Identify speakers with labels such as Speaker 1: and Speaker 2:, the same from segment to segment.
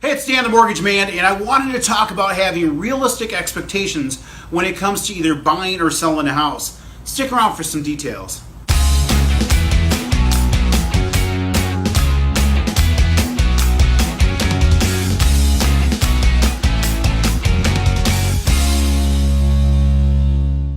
Speaker 1: Hey, it's Dan the Mortgage Man, and I wanted to talk about having realistic expectations when it comes to either buying or selling a house. Stick around for some details.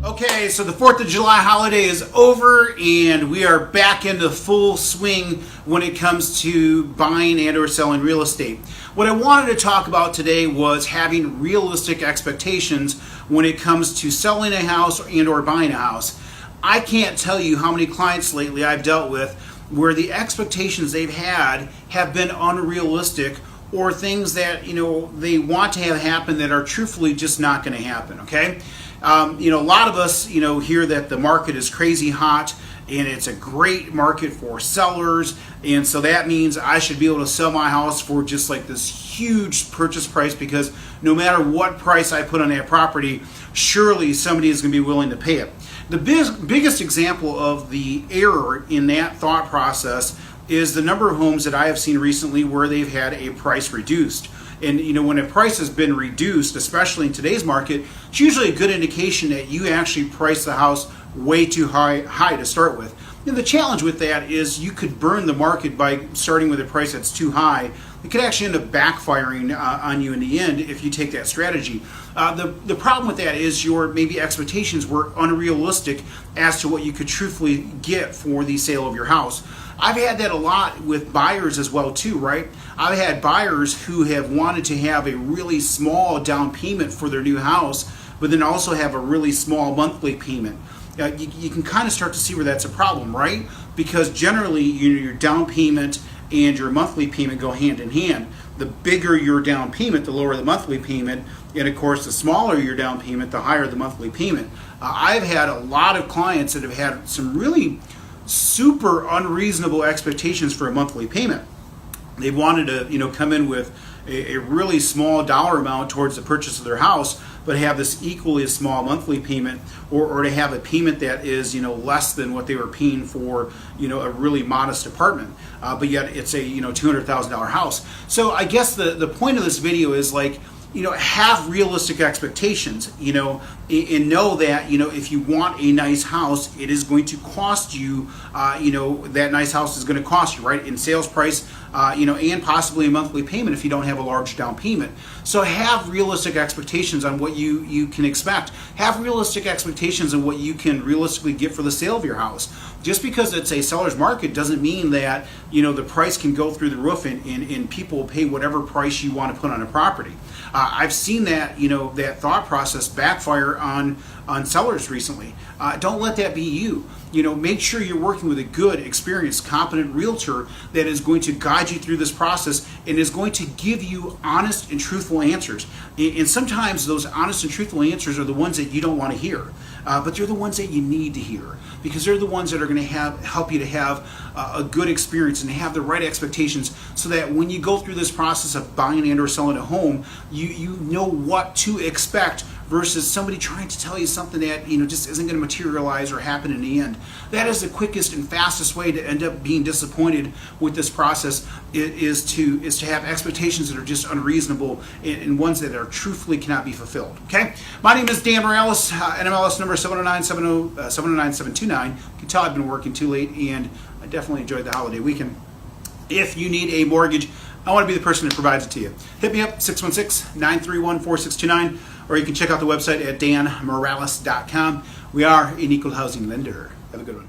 Speaker 1: Okay, so the 4th of July holiday is over and we are back into full swing when it comes to buying and or selling real estate. What I wanted to talk about today was having realistic expectations when it comes to selling a house and or buying a house. I can't tell you how many clients lately I've dealt with where the expectations they've had have been unrealistic, or things that they want to have happen that are truthfully just not going to happen. Okay. A lot of us, hear that the market is crazy hot and it's a great market for sellers. And so that means I should be able to sell my house for just like this huge purchase price, because no matter what price I put on that property, surely somebody is going to be willing to pay it. The biggest example of the error in that thought process is the number of homes that I have seen recently where they've had a price reduced. And when a price has been reduced, especially in today's market, it's usually a good indication that you actually priced the house way too high to start with. And the challenge with that is you could burn the market by starting with a price that's too high. It could actually end up backfiring on you in the end if you take that strategy. The problem with that is your maybe expectations were unrealistic as to what you could truthfully get for the sale of your house. I've had that a lot with buyers as well too, right? I've had buyers who have wanted to have a really small down payment for their new house, but then also have a really small monthly payment. You can kind of start to see where that's a problem, right? Because generally, your down payment and your monthly payment go hand in hand. The bigger your down payment, the lower the monthly payment, and of course, the smaller your down payment, the higher the monthly payment. I've had a lot of clients that have had some really super unreasonable expectations for a monthly payment. They wanted to come in with a really small dollar amount towards the purchase of their house, but have this equally as small monthly payment, or to have a payment that is less than what they were paying for a really modest apartment, but yet it's a $200,000 house. So I guess the point of this video is have realistic expectations, and know that, if you want a nice house, it is going to cost you, that nice house is going to cost you, right, in sales price, and possibly a monthly payment if you don't have a large down payment. So have realistic expectations on what you can expect. Have realistic expectations on what you can realistically get for the sale of your house. Just because it's a seller's market doesn't mean that, the price can go through the roof and people will pay whatever price you want to put on a property. I've seen that, that thought process backfire on sellers recently. Don't let that be you. Make sure you're working with a good, experienced, competent realtor that is going to guide you through this process and is going to give you honest and truthful answers. And sometimes those honest and truthful answers are the ones that you don't want to hear, but they're the ones that you need to hear, because they're the ones that are going to help you to have a good experience and have the right expectations, so that when you go through this process of buying and or selling a home, you know what to expect, versus somebody trying to tell you something that just isn't going to materialize or happen in the end. That is the quickest and fastest way to end up being disappointed with this process, is to have expectations that are just unreasonable and ones that are truthfully cannot be fulfilled. Okay, my name is Dan Moralez, NMLS number 709-729. You can tell I've been working too late, and I definitely enjoyed the holiday weekend. If you need a mortgage, I want to be the person that provides it to you. Hit me up, 616-931-4629, or you can check out the website at danmorales.com. We are an equal housing lender. Have a good one.